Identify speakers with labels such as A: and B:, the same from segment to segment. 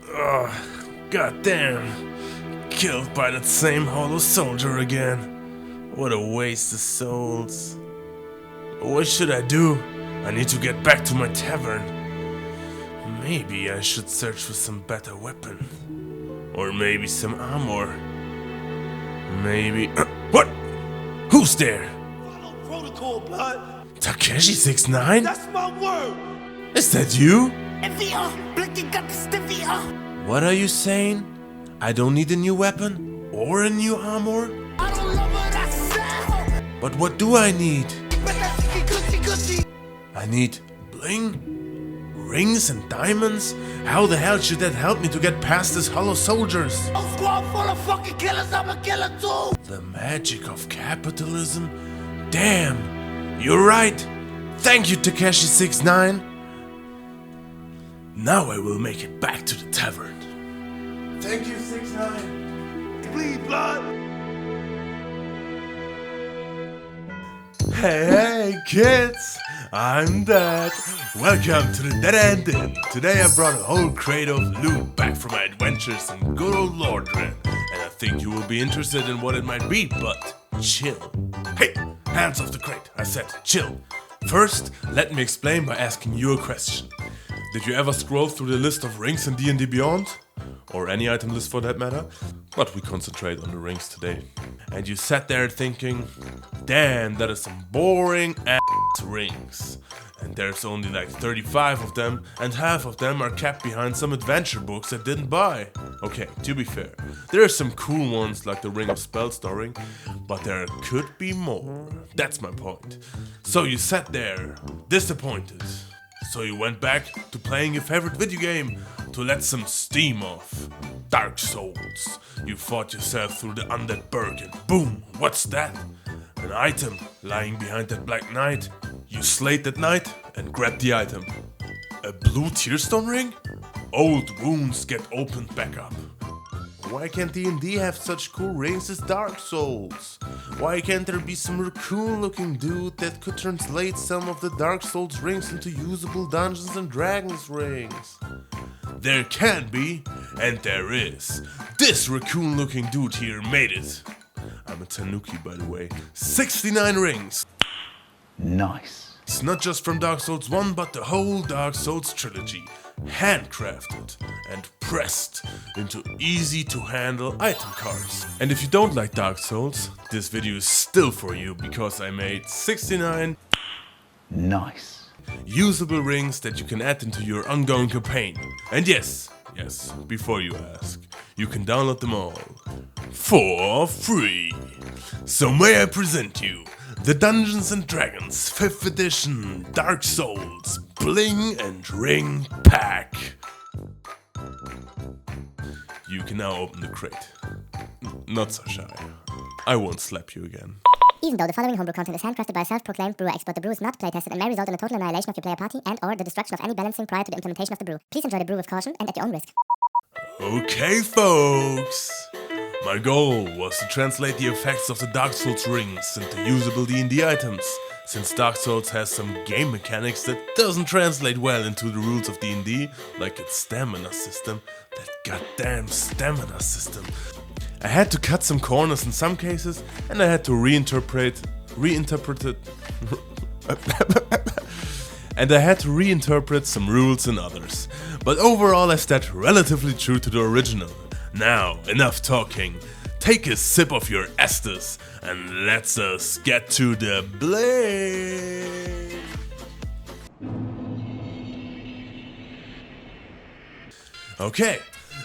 A: Oh, goddamn. Killed by that same hollow soldier again. What a waste of souls. What should I do? I need to get back to my tavern. Maybe I should search for some better weapon. Or maybe some armor. Maybe... what? Who's there?
B: Follow protocol, blood.
A: Takeshi 69?
B: That's my word.
A: Is that you?
B: Blinking got the stiffia.
A: What are you saying? I don't need a new weapon? Or a new armor?
B: I don't love what I sell.
A: But what do I need?
B: But that's gucci.
A: I need bling? Rings and diamonds? How the hell should that help me to get past these hollow soldiers?
B: A squad full of fucking killers, I'm a killer too.
A: The magic of capitalism? Damn, you're right. Thank you, Takeshi 69. Now I will make it back to the tavern. Thank you, 69.
B: Bleed blood.
A: Hey kids, I'm Dad. Welcome to the Dead End Inn. Today I brought a whole crate of loot back from my adventures in good old Lordran. And I think you will be interested in what it might be, but chill. Hey, hands off the crate. I said chill. First, let me explain by asking you a question. Did you ever scroll through the list of rings in D&D Beyond? Or any item list for that matter? But we concentrate on the rings today. And you sat there thinking, damn, that is some boring ass rings. And there's only like 35 of them, and half of them are kept behind some adventure books I didn't buy. Okay, to be fair, there are some cool ones like the Ring of Spellstoring, but there could be more. That's my point. So you sat there, disappointed. So you went back to playing your favorite video game to let some steam off. Dark Souls. You fought yourself through the undead berg and boom, what's that? An item lying behind that black knight. You slayed that knight and grabbed the item. A blue tearstone ring? Old wounds get opened back up. Why can't D&D have such cool rings as Dark Souls? Why can't there be some raccoon looking dude that could translate some of the Dark Souls rings into usable Dungeons and Dragons rings? There can be, and there is. This raccoon looking dude here made it. I'm a Tanuki, by the way. 69 rings.
C: Nice.
A: It's not just from Dark Souls 1, but the whole Dark Souls trilogy. Handcrafted and pressed into easy to handle item cards. And if you don't like Dark Souls, this video is still for you because I made 69
C: Nice.
A: usable rings that you can add into your ongoing campaign. And yes, before you ask, you can download them all for free. So may I present you the Dungeons and Dragons 5th edition Dark Souls Bling and Ring Pack. You can now open the crate. Not so shy. I won't slap you again.
D: Even though the following homebrew content is handcrafted by a self-proclaimed brewer expert, the brew is not playtested and may result in a total annihilation of your player party and or the destruction of any balancing prior to the implementation of the brew. Please enjoy the brew with caution and at your own risk.
A: Okay folks, my goal was to translate the effects of the Dark Souls rings into usable D&D items, since Dark Souls has some game mechanics that doesn't translate well into the rules of D&D, like its stamina system, that goddamn stamina system. I had to cut some corners in some cases, and I had to reinterpret it, and I had to reinterpret some rules in others. But overall I stayed relatively true to the original. Now, enough talking. Take a sip of your Estus and let's us get to the blade. Okay,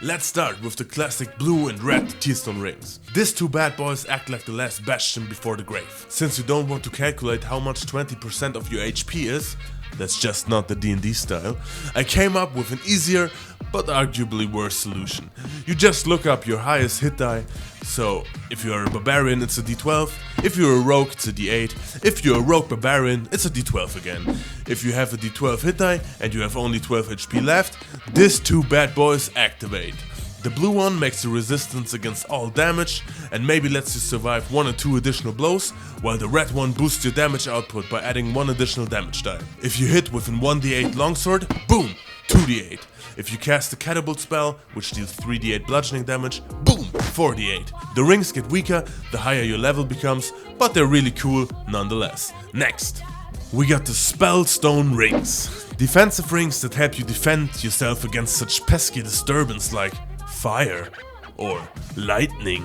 A: let's start with the classic blue and red tearstone rings. These two bad boys act like the last bastion before the grave. Since you don't want to calculate how much 20% of your HP is, that's just not the D&D style, I came up with an easier but arguably worse solution. You just look up your highest hit die. So if you're a barbarian, it's a d12. If you're a rogue, it's a d8. If you're a rogue barbarian, it's a d12 again. If you have a d12 hit die and you have only 12 HP left, these two bad boys activate. The blue one makes you resistance against all damage and maybe lets you survive 1 or 2 additional blows, while the red one boosts your damage output by adding 1 additional damage die. If you hit with an 1d8 longsword, boom, 2d8. If you cast a catapult spell, which deals 3d8 bludgeoning damage, boom, 4d8. The rings get weaker the higher your level becomes, but they're really cool nonetheless. Next, we got the Spellstone rings. Defensive rings that help you defend yourself against such pesky disturbance like fire, or lightning,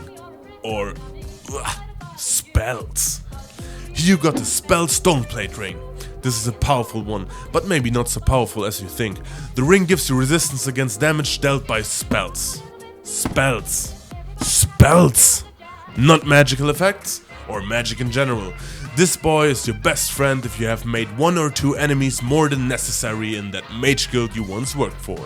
A: or spells. Here you got the Spellstone plate ring. This is a powerful one, but maybe not so powerful as you think. The ring gives you resistance against damage dealt by spells. Spells. Spells! Not magical effects, or magic in general. This boy is your best friend if you have made 1 or 2 enemies more than necessary in that mage guild you once worked for.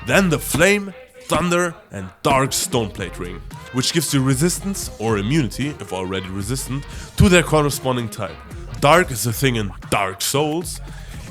A: Then the Flame, Thunder and Dark Stoneplate ring, which gives you resistance or immunity, if already resistant, to their corresponding type. Dark is a thing in Dark Souls,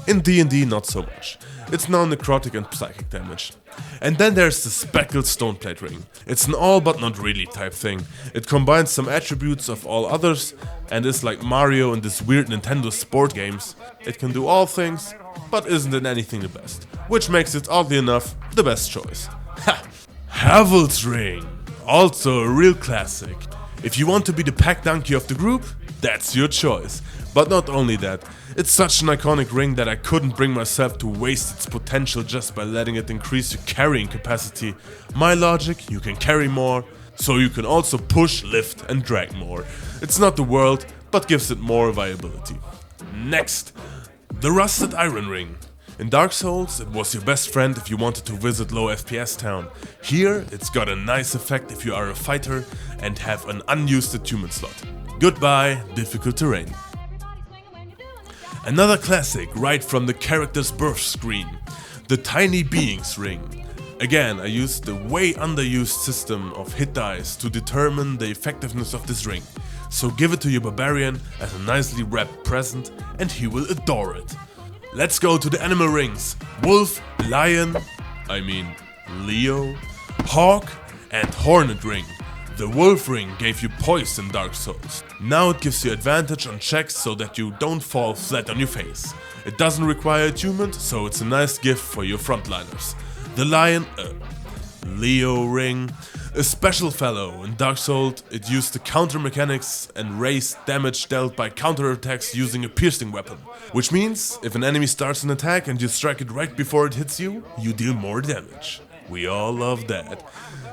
A: in D&D not so much. It's now necrotic and psychic damage. And then there's the Speckled Stoneplate ring. It's an all but not really type thing. It combines some attributes of all others and is like Mario and this weird Nintendo sport games. It can do all things, but isn't in anything the best, which makes it oddly enough the best choice. Ha! Havel's ring, also a real classic. If you want to be the pack donkey of the group, that's your choice. But not only that, it's such an iconic ring that I couldn't bring myself to waste its potential just by letting it increase your carrying capacity. My logic, you can carry more, so you can also push, lift and drag more. It's not the world, but gives it more viability. Next, the Rusted Iron ring. In Dark Souls, it was your best friend if you wanted to visit low FPS town. Here, it's got a nice effect if you are a fighter and have an unused attunement slot. Goodbye, difficult terrain. Another classic right from the character's birth screen, the Tiny Beings ring. Again, I used the way underused system of hit dice to determine the effectiveness of this ring. So give it to your barbarian as a nicely wrapped present and he will adore it. Let's go to the animal rings. Wolf, Lion, Leo, Hawk and Hornet ring. The Wolf ring gave you poise in Dark Souls. Now it gives you advantage on checks so that you don't fall flat on your face. It doesn't require attunement, so it's a nice gift for your frontliners. The Leo ring, a special fellow. In Dark Souls, it used the counter mechanics and raised damage dealt by counterattacks using a piercing weapon. Which means, if an enemy starts an attack and you strike it right before it hits you, you deal more damage. We all love that.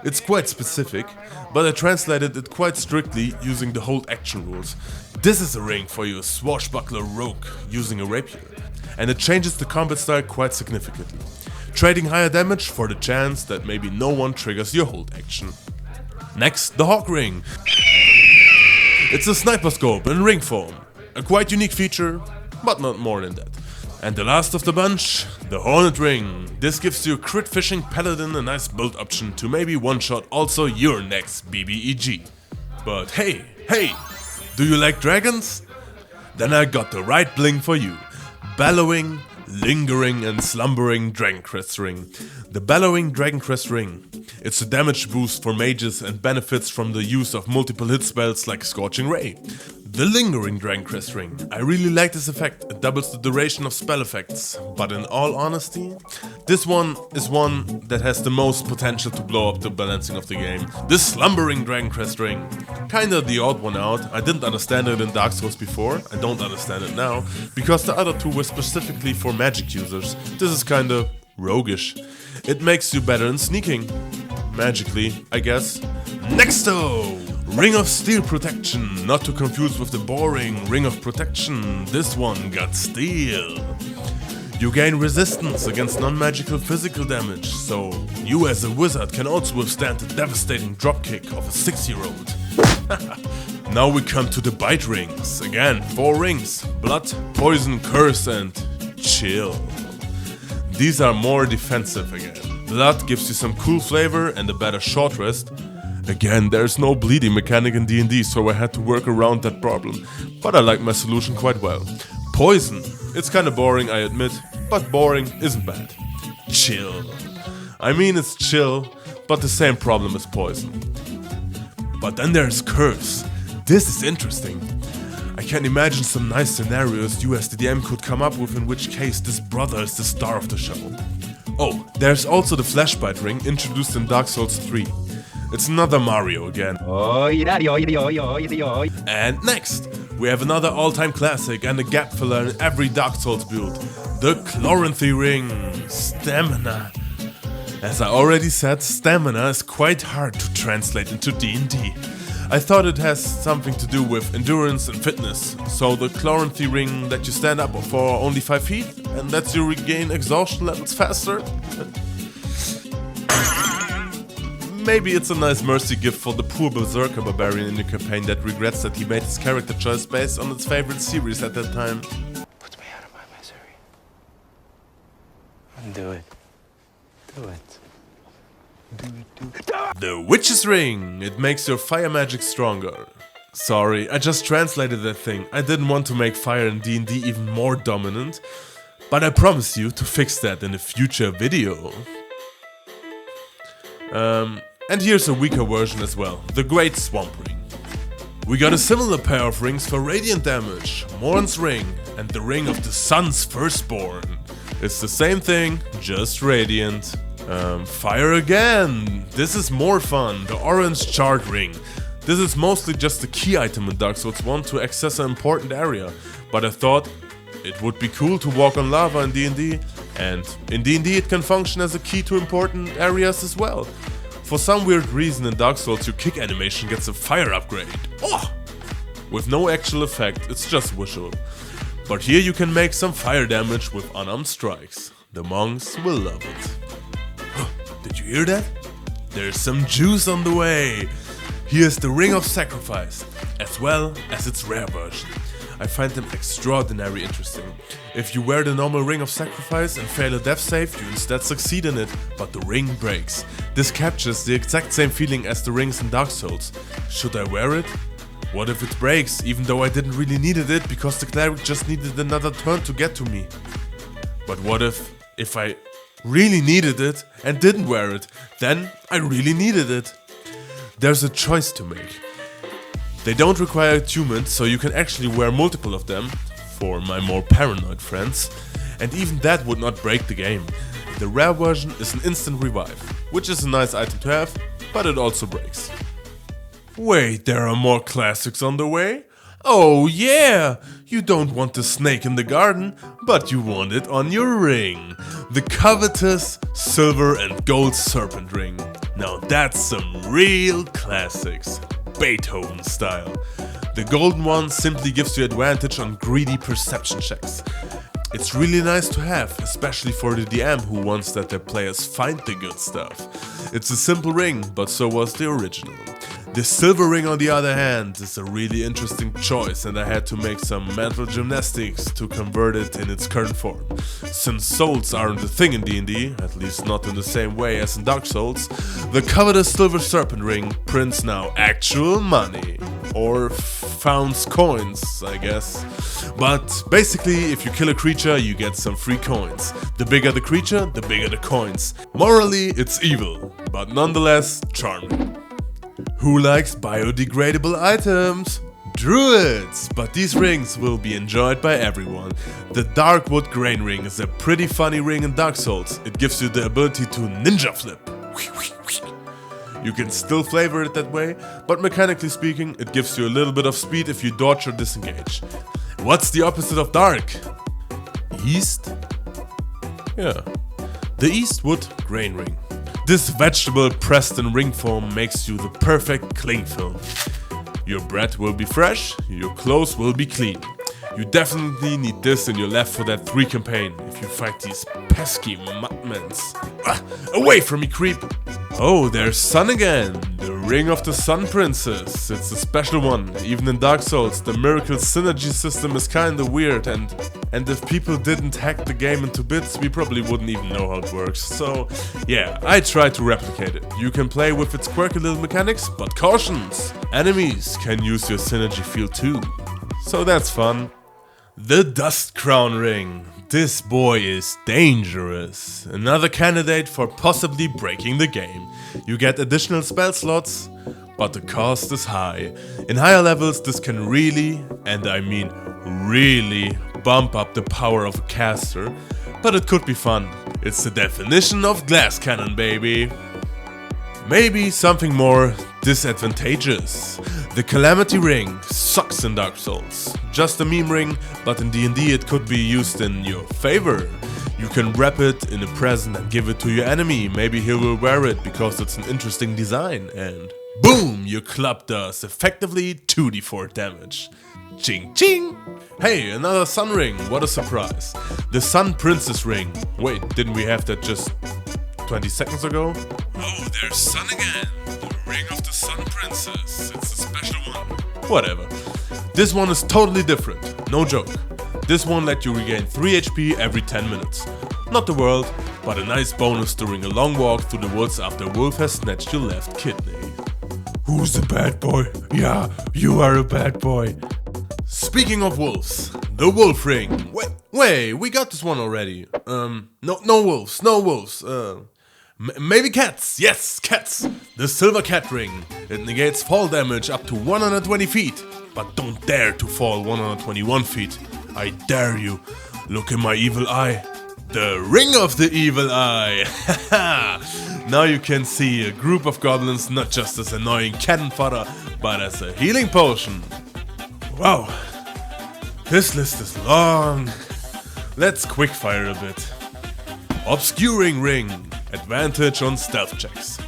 A: It's quite specific, but I translated it quite strictly using the hold action rules. This is a ring for your swashbuckler rogue using a rapier, and it changes the combat style quite significantly, trading higher damage for the chance that maybe no one triggers your hold action. Next, the Hawk ring. It's a sniper scope in ring form, a quite unique feature, but not more than that. And the last of the bunch, the Hornet ring. This gives you crit fishing paladin a nice build option to maybe one-shot also your next BBEG. But hey, do you like dragons? Then I got the right bling for you. Bellowing, Lingering and Slumbering Dragoncrest ring. The Bellowing Dragoncrest ring. It's a damage boost for mages and benefits from the use of multiple hit spells like Scorching Ray. The Lingering Dragoncrest ring. I really like this effect, it doubles the duration of spell effects, but in all honesty, this one is one that has the most potential to blow up the balancing of the game. This Slumbering Dragoncrest ring, kinda the odd one out. I didn't understand it in Dark Souls before, I don't understand it now, because the other two were specifically for magic users. This is kinda roguish. It makes you better in sneaking. Magically, I guess. Nexto! Ring of Steel Protection, not to confuse with the boring Ring of Protection, this one got steel. You gain resistance against non-magical physical damage, so you as a wizard can also withstand the devastating dropkick of a 6-year-old. Now we come to the Bite rings. Again, 4 rings: Blood, Poison, Curse and Chill. These are more defensive again. Blood gives you some cool flavor and a better short rest. Again, there's no bleeding mechanic in D&D, so I had to work around that problem, but I like my solution quite well. Poison. It's kinda boring, I admit, but boring isn't bad. Chill. I mean, it's chill, but the same problem as poison. But then there's curse. This is interesting. I can imagine some nice scenarios you as the DM could come up with, in which case this brother is the star of the show. Oh, there's also the flashbite ring introduced in Dark Souls 3. It's another Mario again. And next, we have another all-time classic and a gap filler in every Dark Souls build. The Chloranthy ring. Stamina. As I already said, stamina is quite hard to translate into D&D. I thought it has something to do with endurance and fitness, so the Chloranthy ring that you stand up for only 5 feet and lets you regain exhaustion levels faster. Maybe it's a nice mercy gift for the poor berserker barbarian in the campaign that regrets that he made his character choice based on its favorite series at that time.
E: Put me out of my misery. Do it. Do it.
A: The Witch's Ring! It makes your fire magic stronger. Sorry, I just translated that thing. I didn't want to make fire in D&D even more dominant, but I promise you to fix that in a future video. And here's a weaker version as well, the Great Swamp Ring. We got a similar pair of rings for radiant damage, Morn's Ring and the Ring of the Sun's Firstborn. It's the same thing, just radiant. Fire again! This is more fun, the Orange Charred Ring. This is mostly just a key item in Dark Souls 1 to access an important area, but I thought it would be cool to walk on lava in D&D, and in D&D it can function as a key to important areas as well. For some weird reason in Dark Souls your kick animation gets a fire upgrade. Oh! With no actual effect, it's just visual. But here you can make some fire damage with unarmed strikes. The monks will love it. Did you hear that? There's some juice on the way! Here's the Ring of Sacrifice, as well as its rare version. I find them extraordinarily interesting. If you wear the normal Ring of Sacrifice and fail a death save, you instead succeed in it, but the ring breaks. This captures the exact same feeling as the rings in Dark Souls. Should I wear it? What if it breaks, even though I didn't really needed it because the cleric just needed another turn to get to me? But what if I really needed it and didn't wear it, then I really needed it? There's a choice to make. They don't require attunement, so you can actually wear multiple of them, for my more paranoid friends, and even that would not break the game. The rare version is an instant revive, which is a nice item to have, but it also breaks. Wait, there are more classics on the way? Oh yeah! You don't want the snake in the garden, but you want it on your ring. The covetous silver and gold serpent ring. Now that's some real classics. Beethoven style. The golden one simply gives you advantage on greedy perception checks. It's really nice to have, especially for the DM who wants that their players find the good stuff. It's a simple ring, but so was the original. The silver ring on the other hand is a really interesting choice, and I had to make some mental gymnastics to convert it in its current form. Since souls aren't a thing in D&D, at least not in the same way as in Dark Souls, the covetous silver serpent ring prints now actual money. Or founds coins, I guess. But basically, if you kill a creature, you get some free coins. The bigger the creature, the bigger the coins. Morally, it's evil, but nonetheless charming. Who likes biodegradable items? Druids! But these rings will be enjoyed by everyone. The Darkwood Grain Ring is a pretty funny ring in Dark Souls. It gives you the ability to ninja flip. You can still flavor it that way, but mechanically speaking, it gives you a little bit of speed if you dodge or disengage. What's the opposite of dark? East? Yeah. The Eastwood Grain Ring. This vegetable pressed in ring form makes you the perfect cling film. Your bread will be fresh, your clothes will be clean. You definitely need this in your Left 4 Dead 3 campaign if you fight these pesky mudmans. Away from me, creep! Oh, there's Sun again! The Ring of the Sun Princess. It's a special one. Even in Dark Souls, the miracle synergy system is kinda weird, and if people didn't hack the game into bits, we probably wouldn't even know how it works. So yeah, I tried to replicate it. You can play with its quirky little mechanics, but cautions! Enemies can use your synergy field too. So that's fun. The Dust Crown Ring. This boy is dangerous. Another candidate for possibly breaking the game. You get additional spell slots, but the cost is high. In higher levels this can really, and I mean really, bump up the power of a caster, but it could be fun. It's the definition of glass cannon, baby. Maybe something more disadvantageous. The Calamity Ring sucks in Dark Souls. Just a meme ring, but in DnD it could be used in your favor. You can wrap it in a present and give it to your enemy. Maybe he will wear it because it's an interesting design, and boom, your club does effectively 2d4 damage. Ching ching! Hey, another sun ring, what a surprise. The Sun Princess ring. Wait, didn't we have that just 20 seconds ago? Oh, there's sun again. The ring of the Sun Princess. It's a special one. Whatever. This one is totally different. No joke. This one let you regain 3 HP every 10 minutes. Not the world, but a nice bonus during a long walk through the woods after a wolf has snatched your left kidney. Who's the bad boy? Yeah, you are a bad boy. Speaking of wolves, the wolf ring. Wait, we got this one already. No wolves. Maybe cats. Yes, cats. The silver cat ring. It negates fall damage up to 120 feet. But don't dare to fall 121 feet. I dare you. Look in my evil eye. The ring of the evil eye. Now you can see a group of goblins not just as annoying cannon fodder, but as a healing potion. Wow, this list is long. Let's quickfire a bit. Obscuring ring, advantage on stealth checks.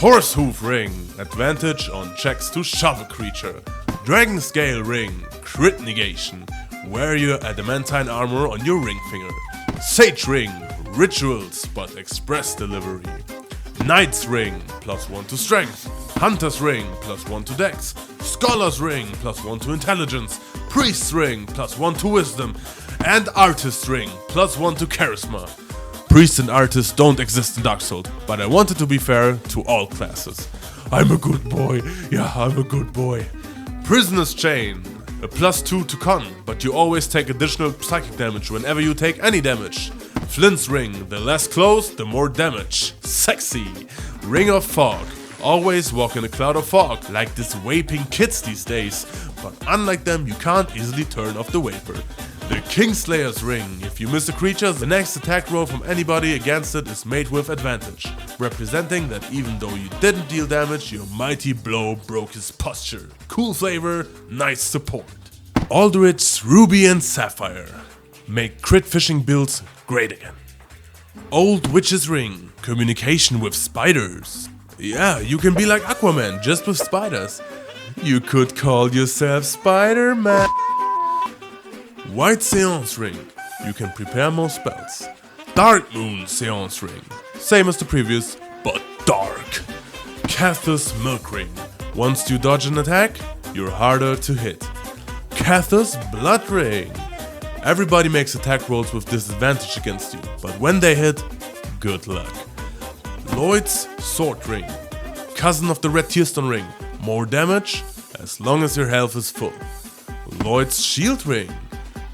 A: Horsehoof ring, advantage on checks to shove a creature. Dragon scale ring, crit negation. Wear your adamantine armor on your ring finger. Sage ring, rituals but express delivery. Knight's ring, +1 to strength. Hunter's ring, +1 to dex. Scholar's ring, +1 to intelligence. Priest's ring, +1 to wisdom. And Artist's ring, +1 to charisma. Priests and artists don't exist in Dark Souls, but I wanted to be fair to all classes. I'm a good boy, yeah, I'm a good boy. Prisoner's chain, a +2 to con, but you always take additional psychic damage whenever you take any damage. Flint's ring, the less close, the more damage. Sexy. Ring of fog, always walk in a cloud of fog, like these vaping kids these days, but unlike them you can't easily turn off the vapor. The Kingslayer's ring, if you miss a creature, the next attack roll from anybody against it is made with advantage, representing that even though you didn't deal damage, your mighty blow broke his posture. Cool flavor, nice support. Aldrich's Ruby and Sapphire, make crit fishing builds great again. Old Witch's ring, communication with spiders. Yeah, you can be like Aquaman, just with spiders. You could call yourself Spider-Man. White Seance ring, you can prepare more spells. Dark Moon Seance ring, same as the previous, but dark. Cathus Milk ring, once you dodge an attack, you're harder to hit. Cathus Blood ring, everybody makes attack rolls with disadvantage against you, but when they hit, good luck. Lloyd's Sword ring, cousin of the Red Tearstone ring, more damage as long as your health is full. Lloyd's Shield ring,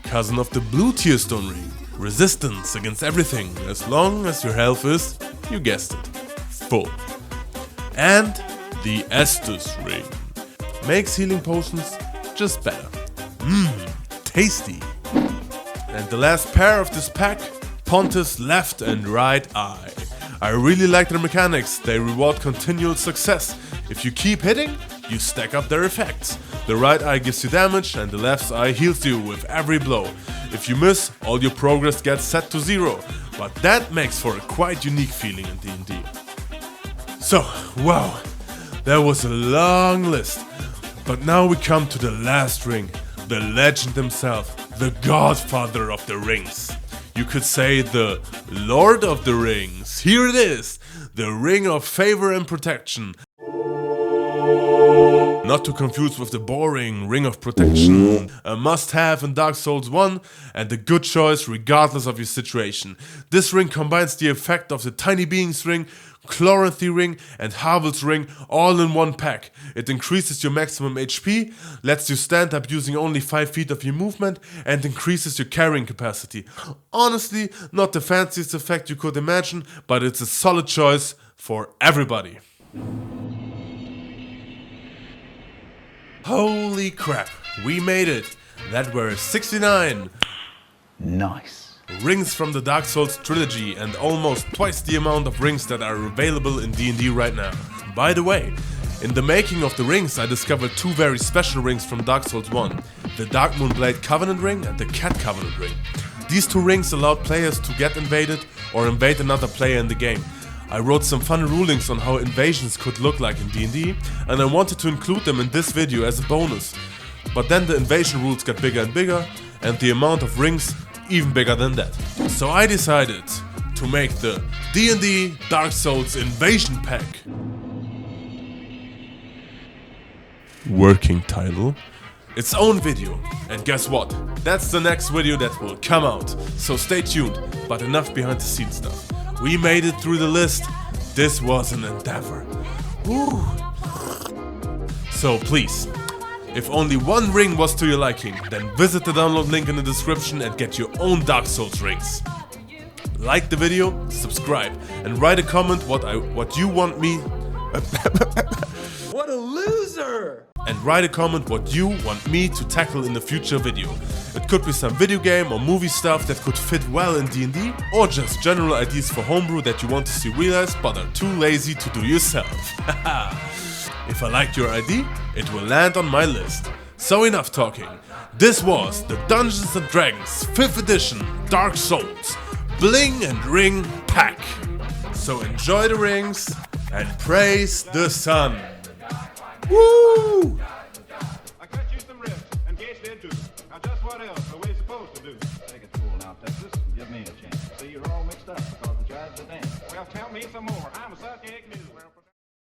A: cousin of the Blue Tearstone ring, resistance against everything as long as your health is, you guessed it, full. And the Estus ring, makes healing potions just better. Tasty. And the last pair of this pack, Pontus left and right eye. I really like their mechanics, they reward continual success. If you keep hitting, you stack up their effects. The right eye gives you damage and the left eye heals you with every blow. If you miss, all your progress gets set to 0, but that makes for a quite unique feeling in D&D. So, wow, that was a long list. But now we come to the last ring, the legend himself, the godfather of the rings. You could say the Lord of the Rings. Here it is, the Ring of Favor and Protection. Not to confuse with the boring Ring of Protection, a must-have in Dark Souls 1 and a good choice regardless of your situation. This ring combines the effect of the Tiny Beings ring, Chloranthy ring and Havel's ring all in one pack. It increases your maximum HP, lets you stand up using only 5 feet of your movement and increases your carrying capacity. Honestly, not the fanciest effect you could imagine, but it's a solid choice for everybody. Holy crap, we made it! That were 69
C: Nice.
A: rings from the Dark Souls trilogy and almost twice the amount of rings that are available in D&D right now. By the way, in the making of the rings I discovered 2 very special rings from Dark Souls 1, the Dark Moonblade Covenant ring and the Cat Covenant ring. These 2 rings allowed players to get invaded or invade another player in the game. I wrote some fun rulings on how invasions could look like in D&D and I wanted to include them in this video as a bonus. But then the invasion rules got bigger and bigger and the amount of rings even bigger than that. So I decided to make the D&D Dark Souls Invasion Pack. Working title. Its own video. And guess what? That's the next video that will come out. So stay tuned, but enough behind the scenes stuff. We made it through the list. This was an endeavor. Woo. So please, if only one ring was to your liking, then visit the download link in the description and get your own Dark Souls rings. Like the video, subscribe, and write a comment what you want me.
B: What a loser!
A: And write a comment what you want me to tackle in the future video. It could be some video game or movie stuff that could fit well in D&D, or just general ideas for homebrew that you want to see realized but are too lazy to do yourself. If I liked your idea, it will land on my list. So enough talking. This was the Dungeons & Dragons 5th edition Dark Souls Bling and Ring Pack. So enjoy the rings and praise the sun. Woo!